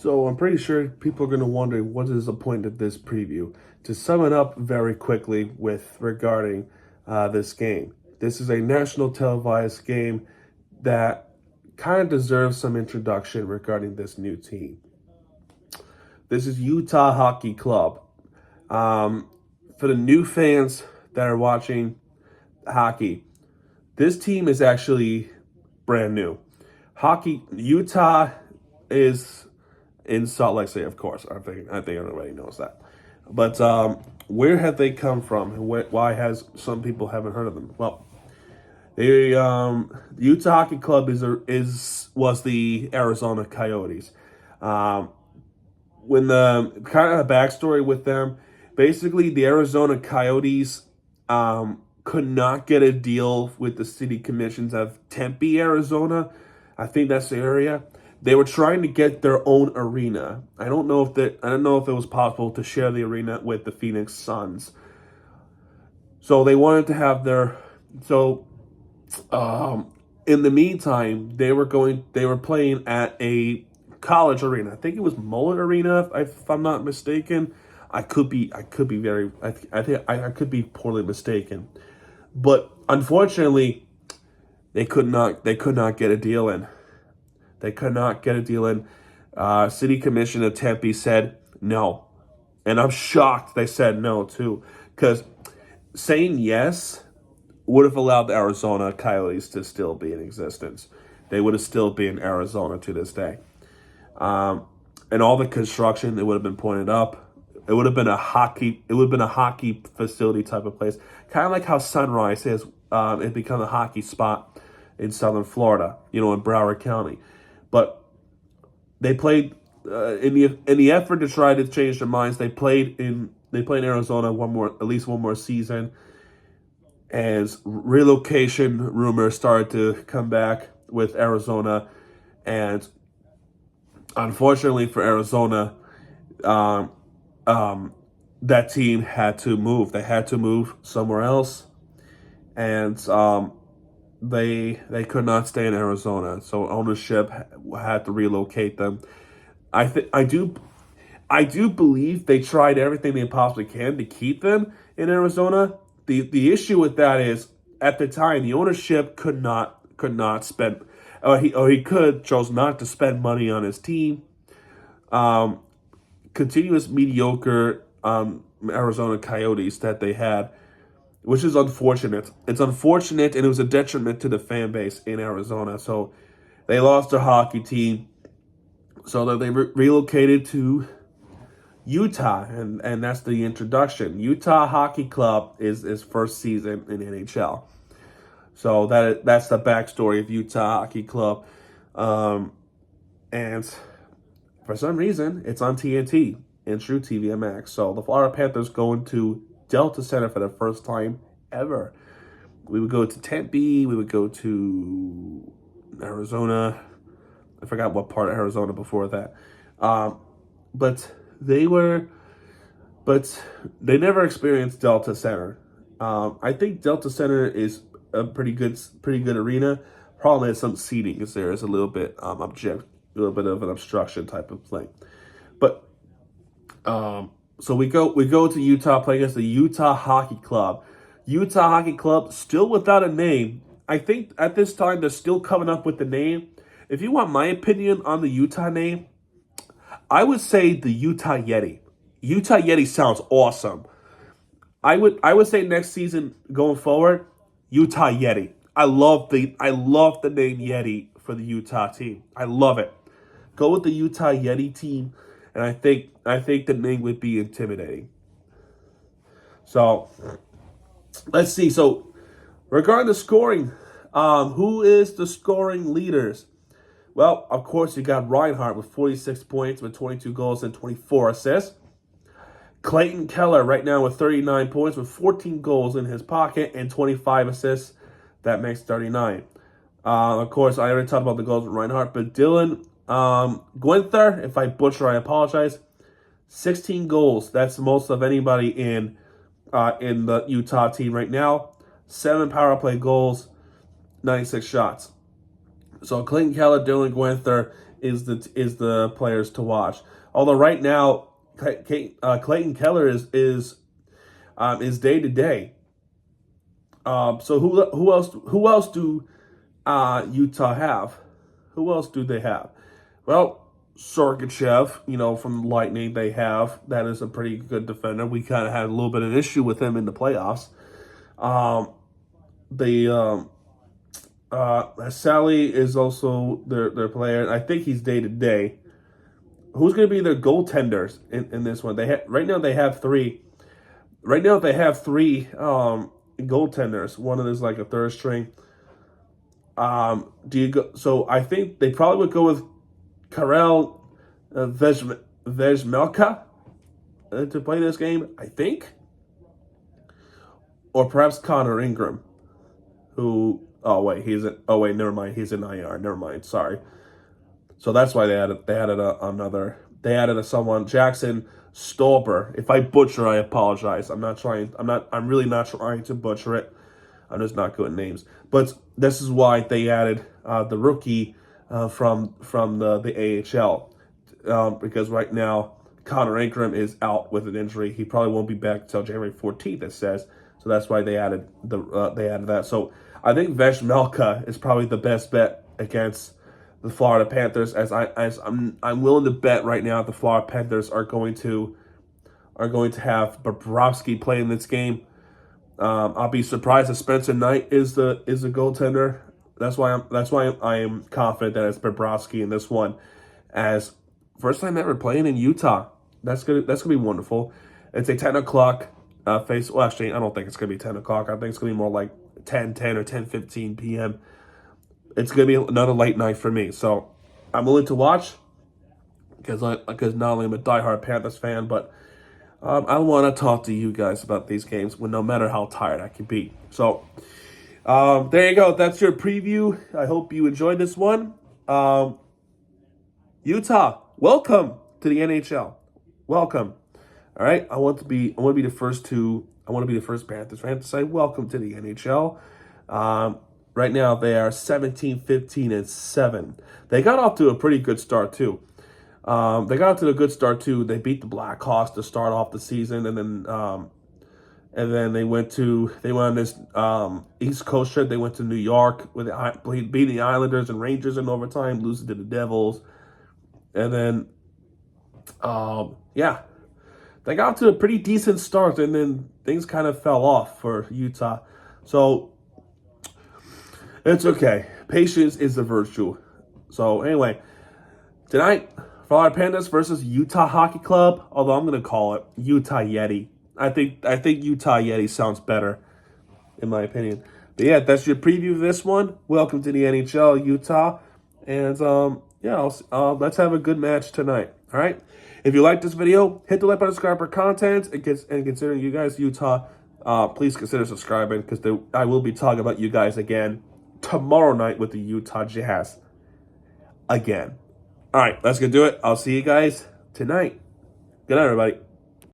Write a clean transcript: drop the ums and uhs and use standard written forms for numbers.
So I'm pretty sure people are going to wonder what is the point of this preview. To sum it up very quickly with regarding this game. This is a national televised game that kind of deserves some introduction regarding this new team. This is Utah Hockey Club. For the new fans that are watching hockey, this team is actually brand new. Utah is in Salt Lake City, of course. I think everybody knows that. But where have they come from, and why has some people haven't heard of them? Well, the Utah Hockey Club was the Arizona Coyotes. When the kind of a backstory with them, basically the Arizona Coyotes could not get a deal with the city commissions of Tempe, Arizona. I think that's the area. They were trying to get their own arena. I don't know if it was possible to share the arena with the Phoenix Suns. So they wanted to have their in the meantime, they were playing at a college arena. I think it was Mullet Arena, if I'm not mistaken. I could be poorly mistaken, but unfortunately, they could not get a deal in. They could not get a deal in. City Commission of Tempe said no, and I'm shocked they said no too, because saying yes would have allowed the Arizona Coyotes to still be in existence. They would have still been in Arizona to this day. And all the construction, it would have been pointed up. It would have been a hockey facility type of place, kind of like how Sunrise has it become a hockey spot in southern Florida, in Broward County. But they played in the effort to try to change their minds. They played in Arizona at least one more season, as relocation rumors started to come back with Arizona, and unfortunately for Arizona, that team had to move. They had to move somewhere else, and they could not stay in Arizona. So ownership had to relocate them. I do believe they tried everything they possibly can to keep them in Arizona. The issue with that is, at the time, the ownership could not spend, he chose not to spend money on his team. Continuous mediocre Arizona Coyotes that they had, which is unfortunate. It's unfortunate, and it was a detriment to the fan base in Arizona. So they lost their hockey team, so that they relocated to Utah, and that's the introduction. Utah Hockey Club is his first season in NHL. So that's the backstory of Utah Hockey Club. And for some reason, it's on TNT and True TV MX. So the Florida Panthers going to Delta Center for the first time ever. We would go to Tempe. We would go to Arizona. I forgot what part of Arizona before that. But they never experienced Delta Center. I think Delta Center is a pretty good arena. Problem is, some seating is there is a little bit of an obstruction type of thing. But so we go to Utah, play against the Utah Hockey Club. Utah Hockey Club still without a name. I think at this time they're still coming up with the name. If you want my opinion on the Utah name, I would say the Utah Yeti. Utah Yeti sounds awesome. I would say next season going forward, Utah Yeti. I love the name Yeti for the Utah team. I love it. Go with the Utah Yeti team, and I think the name would be intimidating. So let's see. So regarding the scoring, who is the scoring leaders? Well, of course, you got Reinhardt with 46 points with 22 goals and 24 assists. Clayton Keller right now with 39 points with 14 goals in his pocket and 25 assists. That makes 39. Of course, I already talked about the goals with Reinhardt, but Dylan Guenther, if I butcher, I apologize. 16 goals. That's the most of anybody in the Utah team right now. 7 power play goals, 96 shots. So Clayton Keller, Dylan Guenther, is the players to watch. Although right now, Clayton Keller is day to day. So who else do Utah have? Who else do they have? Well, Sergachev, from Lightning, they have. That is a pretty good defender. We kind of had a little bit of an issue with him in the playoffs. Sally is also their player. I think he's day to day. Who's going to be their goaltenders in this one? Right now they have three. Right now they have three goaltenders. One of them is like a third string. Do you go? So I think they probably would go with Karel Vejmelka to play this game. I think, or perhaps Connor Ingram, who. Oh wait, never mind. He's in IR. Never mind. Sorry. So that's why they added someone, Jackson Stolper. If I butcher, I apologize. I'm really not trying to butcher it. I'm just not good at names. But this is why they added the rookie from the AHL. Because right now, Connor Ingram is out with an injury. He probably won't be back until January 14th, it says. So that's why they added that. So I think Vejmelka is probably the best bet against the Florida Panthers, as I'm willing to bet right now the Florida Panthers are going to have Bobrovsky play in this game. I'll be surprised if Spencer Knight is the goaltender. That's why I am confident that it's Bobrovsky in this one, as first time ever playing in Utah. That's gonna be wonderful. It's a 10 o'clock face. Well, actually, I don't think it's gonna be 10 o'clock. I think it's gonna be more like 10:10 or 10:15 p.m. It's going to be another late night for me. So I'm willing to watch because not only am I a diehard Panthers fan, but I want to talk to you guys about these games no matter how tired I can be. So there you go. That's your preview. I hope you enjoyed this one. Utah, welcome to the NHL. Welcome. All right. I want to be the first Panthers fan to say welcome to the NHL. Right now, they are 17, 15, and 7. They got off to a pretty good start, too. They beat the Blackhawks to start off the season, and then they went on this East Coast trip. They went to New York beating the Islanders and Rangers in overtime, losing to the Devils. And then, they got to a pretty decent start, and then things kind of fell off for Utah. So it's okay. Patience is a virtue. So anyway, tonight, Florida Panthers versus Utah Hockey Club. Although I'm going to call it Utah Yeti. I think Utah Yeti sounds better, in my opinion. But yeah, that's your preview of this one. Welcome to the NHL, Utah, and let's have a good match tonight. All right. If you like this video, hit the like button, subscribe for content, and considering you guys Utah, please consider subscribing because I will be talking about you guys again tomorrow night with the Utah Jazz again. All right, that's going to do it. I'll see you guys tonight. Good night, everybody.